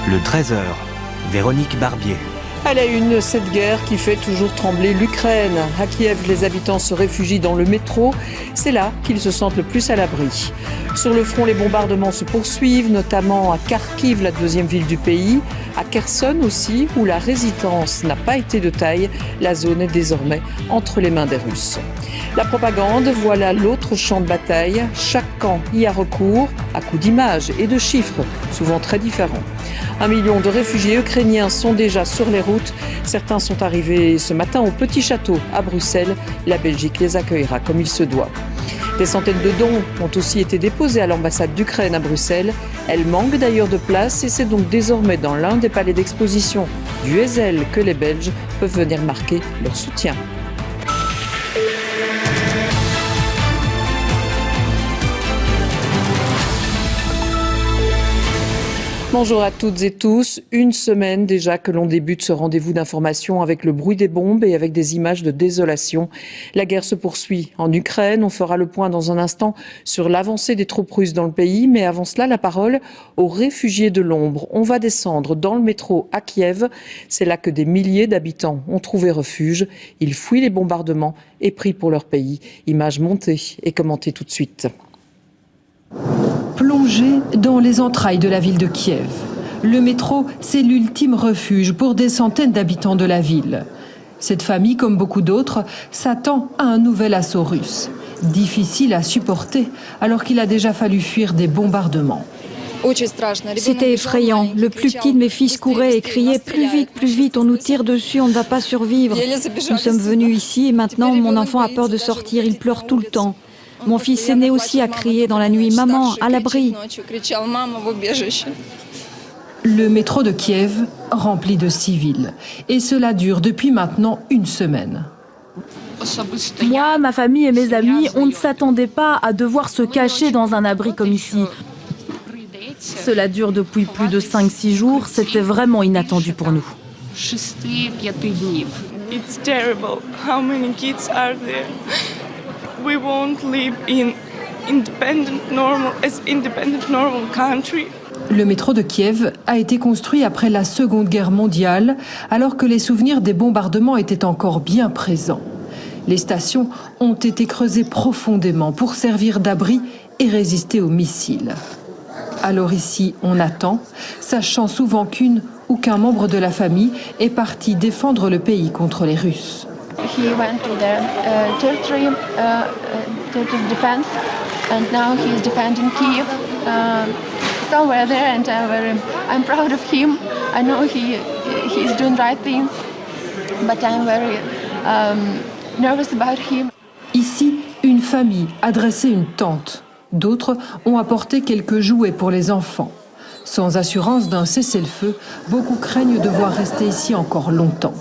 Le 13h, Véronique Barbier. À la une, cette guerre qui fait toujours trembler l'Ukraine. À Kiev, les habitants se réfugient dans le métro. C'est là qu'ils se sentent le plus à l'abri. Sur le front, les bombardements se poursuivent, notamment à Kharkiv, la deuxième ville du pays, à Kherson aussi, où la résistance n'a pas été de taille. La zone est désormais entre les mains des Russes. La propagande, voilà l'autre champ de bataille. Chaque camp y a recours, à coups d'images et de chiffres, souvent très différents. 1 million de réfugiés ukrainiens sont déjà sur les routes. Certains sont arrivés ce matin au Petit Château à Bruxelles. La Belgique les accueillera comme il se doit. Des centaines de dons ont aussi été déposés à l'ambassade d'Ukraine à Bruxelles. Elle manque d'ailleurs de place et c'est donc désormais dans l'un des palais d'exposition du Heysel que les Belges peuvent venir marquer leur soutien. Bonjour à toutes et tous. Une semaine déjà que l'on débute ce rendez-vous d'information avec le bruit des bombes et avec des images de désolation. La guerre se poursuit en Ukraine. On fera le point dans un instant sur l'avancée des troupes russes dans le pays. Mais avant cela, la parole aux réfugiés de l'ombre. On va descendre dans le métro à Kiev. C'est là que des milliers d'habitants ont trouvé refuge. Ils fuient les bombardements et prient pour leur pays. Images montées et commentées tout de suite. Plongé dans les entrailles de la ville de Kiev. Le métro, c'est l'ultime refuge pour des centaines d'habitants de la ville. Cette famille, comme beaucoup d'autres, s'attend à un nouvel assaut russe. Difficile à supporter alors qu'il a déjà fallu fuir des bombardements. C'était effrayant. Le plus petit de mes fils courait et criait « Plus vite, on nous tire dessus, on ne va pas survivre ». Nous sommes venus ici et maintenant mon enfant a peur de sortir, il pleure tout le temps. Mon fils aîné aussi a crié dans la nuit « Maman, à l'abri !» Le métro de Kiev rempli de civils. Et cela dure depuis maintenant une semaine. Moi, ma famille et mes amis, on ne s'attendait pas à devoir se cacher dans un abri comme ici. Cela dure depuis plus de 5-6 jours, c'était vraiment inattendu pour nous. It's terrible. How many kids are there? We won't live in independent normal country. Le métro de Kiev a été construit après la Seconde Guerre mondiale, alors que les souvenirs des bombardements étaient encore bien présents. Les stations ont été creusées profondément pour servir d'abri et résister aux missiles. Alors ici, on attend, sachant souvent qu'un membre de la famille est parti défendre le pays contre les Russes. He went to the territory defense, and now he is defending Kiev somewhere there, and I'm proud of him. I know he's doing right things, but I'm very nervous about him. Ici, une famille a dressé une tente. D'autres ont apporté quelques jouets pour les enfants. Sans assurance d'un cessez-le-feu, beaucoup craignent de devoir rester ici encore longtemps.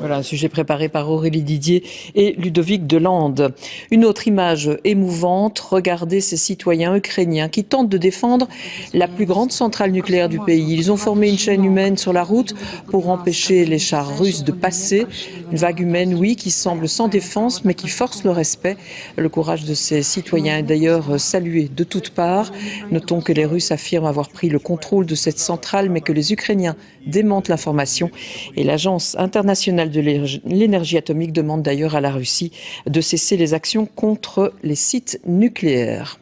Voilà un sujet préparé par Aurélie Didier et Ludovic Delande. Une autre image émouvante, regardez ces citoyens ukrainiens qui tentent de défendre la plus grande centrale nucléaire du pays. Ils ont formé une chaîne humaine sur la route pour empêcher les chars russes de passer. Une vague humaine, oui, qui semble sans défense mais qui force le respect. Le courage de ces citoyens est d'ailleurs salué de toutes parts. Notons que les Russes affirment avoir pris le contrôle de cette centrale mais que les Ukrainiens démentent l'information. Et l'Agence internationale de l'énergie atomique demande d'ailleurs à la Russie de cesser les actions contre les sites nucléaires.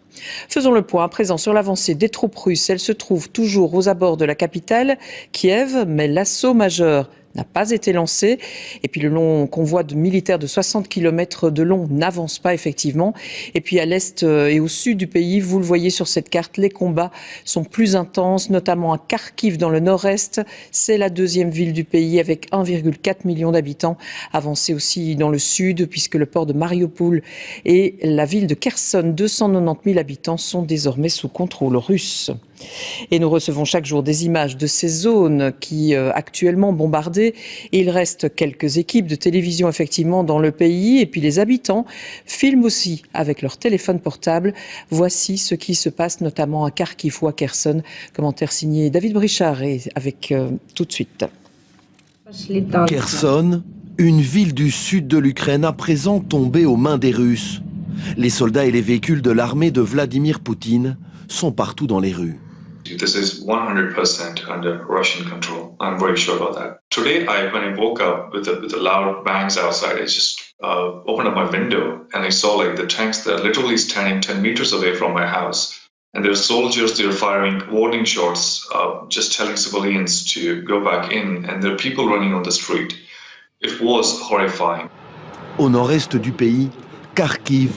Faisons le point à présent sur l'avancée des troupes russes. Elles se trouvent toujours aux abords de la capitale, Kiev, mais l'assaut majeur n'a pas été lancé. Et puis le long convoi de militaires de 60 km de long n'avance pas effectivement. Et puis à l'est et au sud du pays, vous le voyez sur cette carte, les combats sont plus intenses, notamment à Kharkiv dans le nord-est. C'est la deuxième ville du pays avec 1,4 million d'habitants. Avancé aussi dans le sud puisque le port de Mariupol et la ville de Kherson, 290 000 habitants, sont désormais sous contrôle russe. Et nous recevons chaque jour des images de ces zones qui actuellement bombardées. Et il reste quelques équipes de télévision effectivement dans le pays. Et puis les habitants filment aussi avec leur téléphone portable. Voici ce qui se passe notamment à Kharkiv ou à Kherson. Commentaire signé David Brichard et avec tout de suite. Kherson, une ville du sud de l'Ukraine à présent tombée aux mains des Russes. Les soldats et les véhicules de l'armée de Vladimir Poutine sont partout dans les rues. you, this is 100% under Russian control. I'm very sure about that. Today, when I woke up with the loud bangs outside, I just opened up my window and I saw like the tanks that are literally standing 10 meters away from my house. And there are soldiers, they're firing warning shots, just telling civilians to go back in. And there are people running on the street. It was horrifying. Au nord-est du pays, Kharkiv,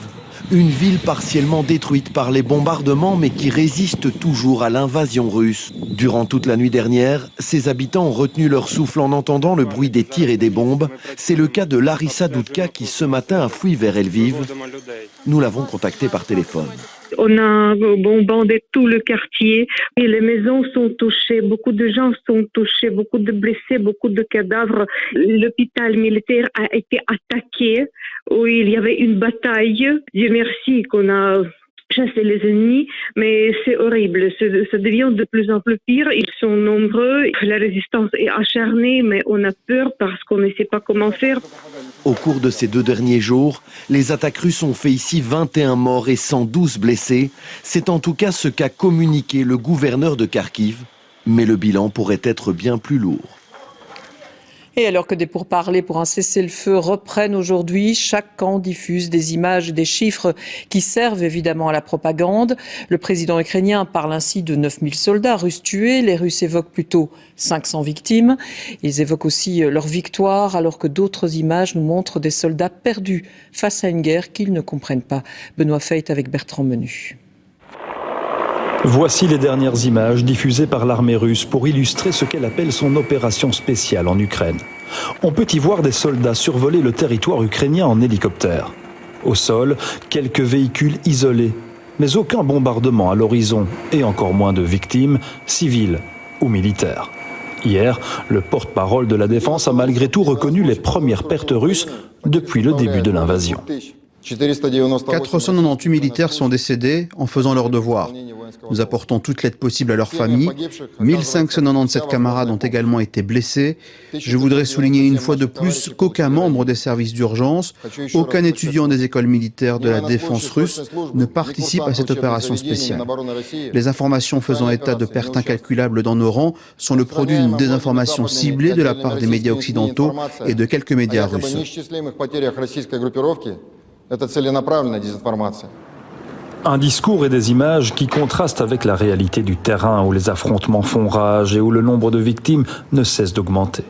une ville partiellement détruite par les bombardements mais qui résiste toujours à l'invasion russe. Durant toute la nuit dernière, ses habitants ont retenu leur souffle en entendant le bruit des tirs et des bombes. C'est le cas de Larissa Dudka qui ce matin a fui vers Lviv. Nous l'avons contactée par téléphone. On a bombardé tout le quartier et les maisons sont touchées, beaucoup de gens sont touchés, beaucoup de blessés, beaucoup de cadavres. L'hôpital militaire a été attaqué, où il y avait une bataille. Dieu merci qu'on a chassé les ennemis, mais c'est horrible, ça devient de plus en plus pire. Ils sont nombreux, la résistance est acharnée, mais on a peur parce qu'on ne sait pas comment faire. Au cours de ces 2 derniers jours, les attaques russes ont fait ici 21 morts et 112 blessés. C'est en tout cas ce qu'a communiqué le gouverneur de Kharkiv. Mais le bilan pourrait être bien plus lourd. Et alors que des pourparlers pour un cessez-le-feu reprennent aujourd'hui, chaque camp diffuse des images et des chiffres qui servent évidemment à la propagande. Le président ukrainien parle ainsi de 9000 soldats russes tués. Les Russes évoquent plutôt 500 victimes. Ils évoquent aussi leur victoire, alors que d'autres images nous montrent des soldats perdus face à une guerre qu'ils ne comprennent pas. Benoît Feit avec Bertrand Menu. Voici les dernières images diffusées par l'armée russe pour illustrer ce qu'elle appelle son opération spéciale en Ukraine. On peut y voir des soldats survoler le territoire ukrainien en hélicoptère. Au sol, quelques véhicules isolés, mais aucun bombardement à l'horizon et encore moins de victimes, civiles ou militaires. Hier, le porte-parole de la défense a malgré tout reconnu les premières pertes russes depuis le début de l'invasion. 498 militaires sont décédés en faisant leur devoir. Nous apportons toute l'aide possible à leurs familles. 1597 camarades ont également été blessés. Je voudrais souligner une fois de plus qu'aucun membre des services d'urgence, aucun étudiant des écoles militaires de la défense russe ne participe à cette opération spéciale. Les informations faisant état de pertes incalculables dans nos rangs sont le produit d'une désinformation ciblée de la part des médias occidentaux et de quelques médias russes. Un discours et des images qui contrastent avec la réalité du terrain où les affrontements font rage et où le nombre de victimes ne cesse d'augmenter.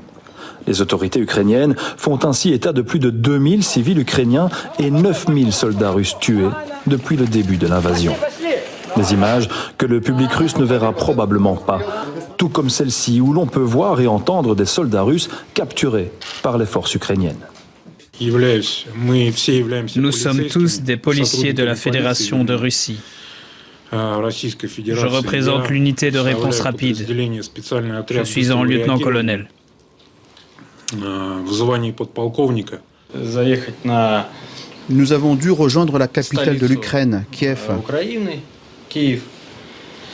Les autorités ukrainiennes font ainsi état de plus de 2000 civils ukrainiens et 9000 soldats russes tués depuis le début de l'invasion. Des images que le public russe ne verra probablement pas, tout comme celle-ci où l'on peut voir et entendre des soldats russes capturés par les forces ukrainiennes. Nous sommes tous des policiers de la Fédération de Russie. Je représente l'unité de réponse rapide. Je suis en lieutenant-colonel. Nous avons dû rejoindre la capitale de l'Ukraine, Kiev.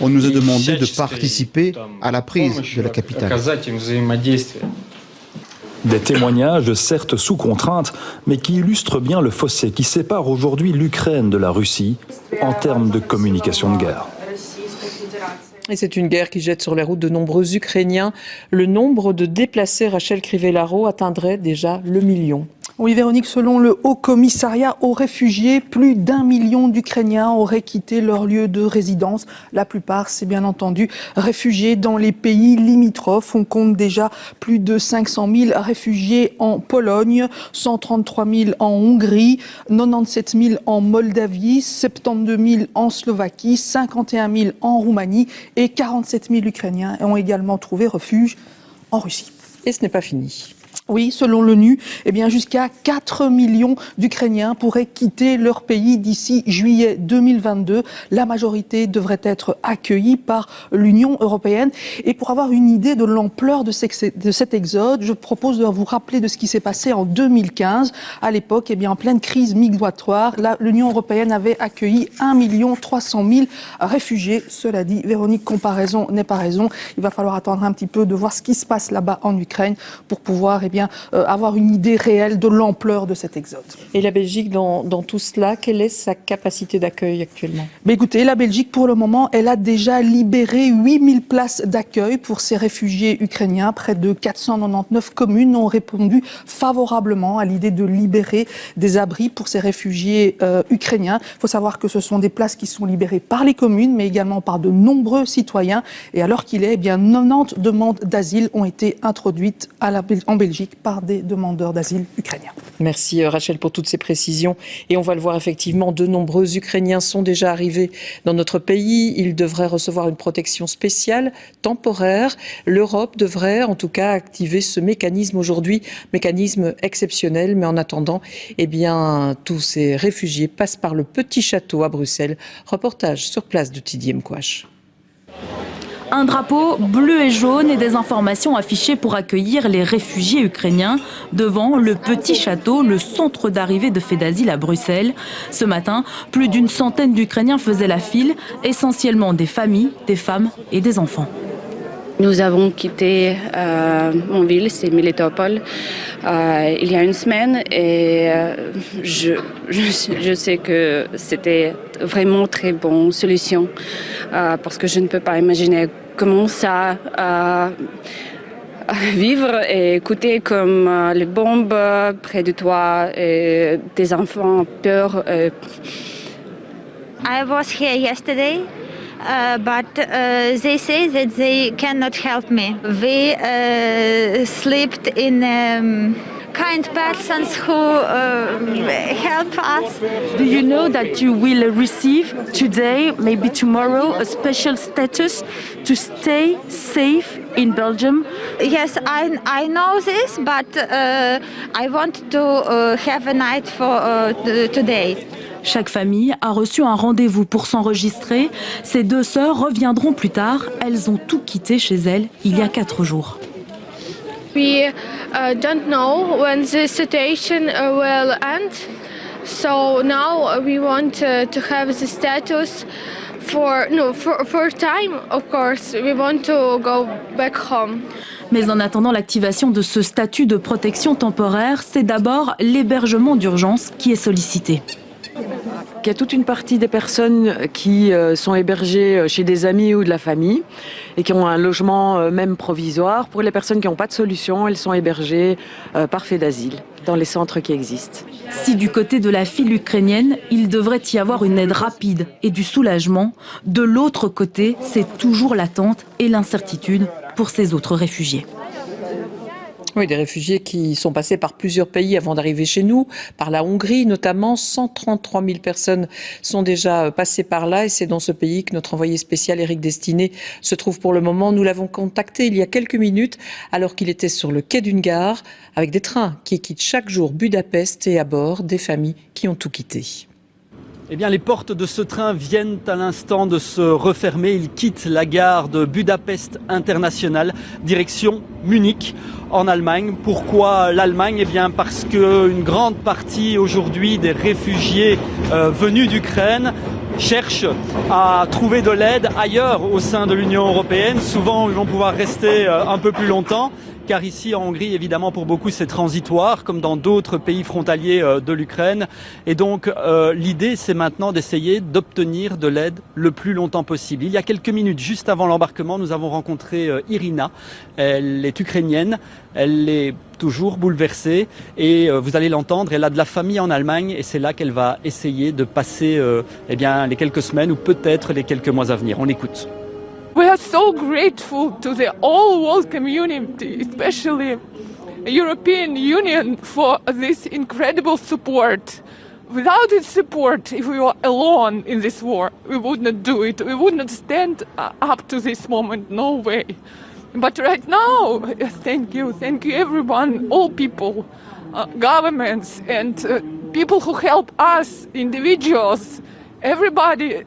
On nous a demandé de participer à la prise de la capitale. Des témoignages, certes sous contrainte, mais qui illustrent bien le fossé qui sépare aujourd'hui l'Ukraine de la Russie en termes de communication de guerre. Et c'est une guerre qui jette sur les routes de nombreux Ukrainiens. Le nombre de déplacés, Rachel Crivellaro, atteindrait déjà le million. Oui, Véronique, selon le Haut Commissariat aux réfugiés, plus d'1 million d'Ukrainiens auraient quitté leur lieu de résidence. La plupart, c'est bien entendu réfugiés dans les pays limitrophes. On compte déjà plus de 500 000 réfugiés en Pologne, 133 000 en Hongrie, 97 000 en Moldavie, 72 000 en Slovaquie, 51 000 en Roumanie et 47 000 Ukrainiens ont également trouvé refuge en Russie. Et ce n'est pas fini. Oui, selon l'ONU, jusqu'à 4 millions d'Ukrainiens pourraient quitter leur pays d'ici juillet 2022. La majorité devrait être accueillie par l'Union européenne. Et pour avoir une idée de l'ampleur de cet exode, je propose de vous rappeler de ce qui s'est passé en 2015. À l'époque, en pleine crise migratoire, l'Union européenne avait accueilli 1 300 000 réfugiés. Cela dit, Véronique, comparaison n'est pas raison. Il va falloir attendre un petit peu de voir ce qui se passe là-bas en Ukraine pour pouvoir avoir une idée réelle de l'ampleur de cet exode. Et la Belgique, dans tout cela, quelle est sa capacité d'accueil actuellement? Mais écoutez, la Belgique, pour le moment, elle a déjà libéré 8000 places d'accueil pour ces réfugiés ukrainiens. Près de 499 communes ont répondu favorablement à l'idée de libérer des abris pour ces réfugiés ukrainiens. Il faut savoir que ce sont des places qui sont libérées par les communes, mais également par de nombreux citoyens. Et alors qu'il est, 90 demandes d'asile ont été introduites en Belgique par des demandeurs d'asile ukrainiens. Merci Rachel pour toutes ces précisions. Et on va le voir effectivement, de nombreux Ukrainiens sont déjà arrivés dans notre pays. Ils devraient recevoir une protection spéciale, temporaire. L'Europe devrait en tout cas activer ce mécanisme aujourd'hui, mécanisme exceptionnel. Mais en attendant, tous ces réfugiés passent par le Petit Château à Bruxelles. Reportage sur place de Tidy Mkwash. Un drapeau bleu et jaune et des informations affichées pour accueillir les réfugiés ukrainiens devant le Petit Château, le centre d'arrivée de faits d'asile à Bruxelles. Ce matin, plus d'une centaine d'Ukrainiens faisaient la file, essentiellement des familles, des femmes et des enfants. Nous avons quitté mon ville, c'est Melitopol, il y a une semaine et je sais que c'était vraiment très bonne solution parce que je ne peux pas imaginer comment ça vivre et écouter comme les bombes près de toi et des enfants peur. I was here yesterday. But they say that they cannot help me. We slept in kind persons who help us. Do you know that you will receive today, maybe tomorrow, a special status to stay safe in Belgium? Yes, I know this, but I want to have a night for today. Chaque famille a reçu un rendez-vous pour s'enregistrer. Ces deux sœurs reviendront plus tard. Elles ont tout quitté chez elles il y a 4 jours. We don't know when the situation will end. So now we want to have the status for time, of course. We want to go back home. Mais en attendant l'activation de ce statut de protection temporaire, c'est d'abord l'hébergement d'urgence qui est sollicité. Il y a toute une partie des personnes qui sont hébergées chez des amis ou de la famille et qui ont un logement même provisoire. Pour les personnes qui n'ont pas de solution, elles sont hébergées par fait d'asile dans les centres qui existent. Si du côté de la file ukrainienne, il devrait y avoir une aide rapide et du soulagement, de l'autre côté, c'est toujours l'attente et l'incertitude pour ces autres réfugiés. Oui, des réfugiés qui sont passés par plusieurs pays avant d'arriver chez nous, par la Hongrie notamment. 133 000 personnes sont déjà passées par là et c'est dans ce pays que notre envoyé spécial Éric Destiné se trouve pour le moment. Nous l'avons contacté il y a quelques minutes alors qu'il était sur le quai d'une gare avec des trains qui quittent chaque jour Budapest et à bord des familles qui ont tout quitté. Eh bien, les portes de ce train viennent à l'instant de se refermer. Il quitte la gare de Budapest International, direction Munich, en Allemagne. Pourquoi l'Allemagne ? Eh bien, parce qu'une grande partie aujourd'hui des réfugiés venus d'Ukraine cherchent à trouver de l'aide ailleurs au sein de l'Union européenne. Souvent, ils vont pouvoir rester un peu plus longtemps. Car ici en Hongrie, évidemment, pour beaucoup, c'est transitoire, comme dans d'autres pays frontaliers de l'Ukraine. Et donc, l'idée, c'est maintenant d'essayer d'obtenir de l'aide le plus longtemps possible. Il y a quelques minutes, juste avant l'embarquement, nous avons rencontré Irina. Elle est ukrainienne, elle est toujours bouleversée et vous allez l'entendre, elle a de la famille en Allemagne et c'est là qu'elle va essayer de passer les quelques semaines ou peut-être les quelques mois à venir. On l'écoute. We are so grateful to the whole world community, especially the European Union, for this incredible support. Without its support, if we were alone in this war, we would not do it. We would not stand up to this moment, no way. But right now, thank you everyone, all people, governments and people who help us, individuals, everybody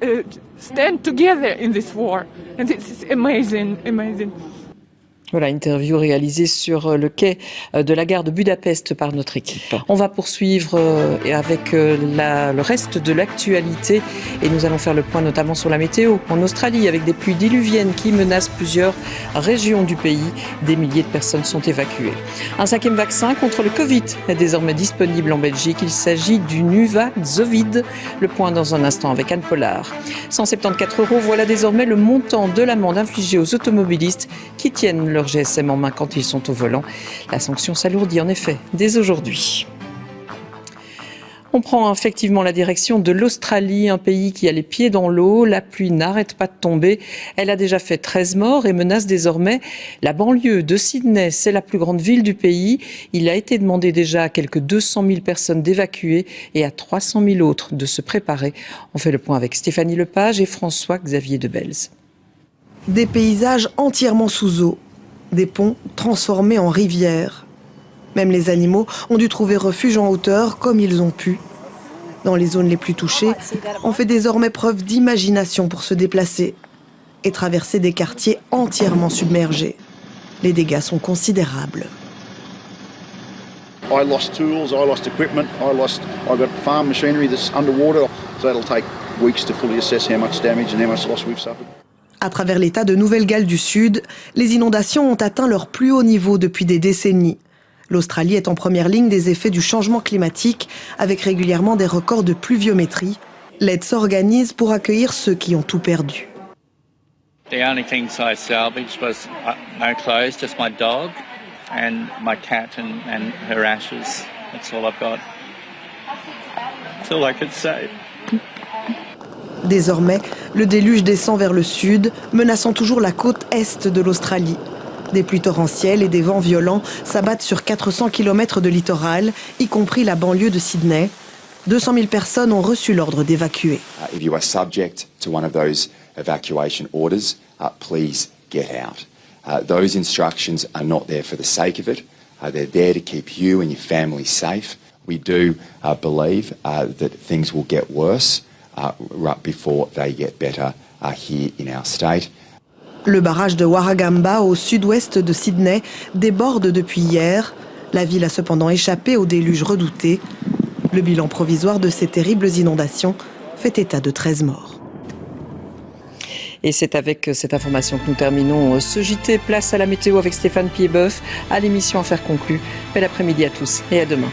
stand together in this war. And it's amazing, amazing. Voilà, interview réalisée sur le quai de la gare de Budapest par notre équipe. On va poursuivre avec le reste de l'actualité et nous allons faire le point notamment sur la météo en Australie avec des pluies diluviennes qui menacent plusieurs régions du pays. Des milliers de personnes sont évacuées. Un 5e vaccin contre le Covid est désormais disponible en Belgique. Il s'agit du Nuvaxovid. Le point dans un instant avec Anne Pollard. 174 €, voilà désormais le montant de l'amende infligée aux automobilistes qui tiennent leur GSM en main quand ils sont au volant. La sanction s'alourdit en effet dès aujourd'hui. On prend effectivement la direction de l'Australie, un pays qui a les pieds dans l'eau. La pluie n'arrête pas de tomber. Elle a déjà fait 13 morts et menace désormais la banlieue de Sydney. C'est la plus grande ville du pays. Il a été demandé déjà à quelques 200 000 personnes d'évacuer et à 300 000 autres de se préparer. On fait le point avec Stéphanie Lepage et François-Xavier Debels. Des paysages entièrement sous eau, des ponts transformés en rivières. Même les animaux ont dû trouver refuge en hauteur comme ils ont pu. Dans les zones les plus touchées, on fait désormais preuve d'imagination pour se déplacer et traverser des quartiers entièrement submergés. Les dégâts sont considérables. I lost tools, I lost equipment, I've got farm machinery that's underwater, so it'll take weeks to fully assess how much damage and how much loss we've suffered. À travers l'État de Nouvelle-Galles du Sud, les inondations ont atteint leur plus haut niveau depuis des décennies. L'Australie est en première ligne des effets du changement climatique, avec régulièrement des records de pluviométrie. L'aide s'organise pour accueillir ceux qui ont tout perdu. The only things I salvaged was no clothes, just my dog and my cat and her ashes. That's all I've got. That's all I could save. Désormais, le déluge descend vers le sud, menaçant toujours la côte est de l'Australie. Des pluies torrentielles et des vents violents s'abattent sur 400 km de littoral, y compris la banlieue de Sydney. 200 000 personnes ont reçu l'ordre d'évacuer. If you are subject to one of those evacuation orders, please get out. Those instructions are not there for the sake of it. They're there to keep you and your family safe. We do believe that things will get worse right before they get better here in our state. Le barrage de Warragamba, au sud-ouest de Sydney, déborde depuis hier. La ville a cependant échappé au déluge redouté. Le bilan provisoire de ces terribles inondations fait état de 13 morts. Et c'est avec cette information que nous terminons ce JT. Place à la météo avec Stéphane Piedboeuf. À l'émission Affaires conclues. Bel après-midi à tous et à demain.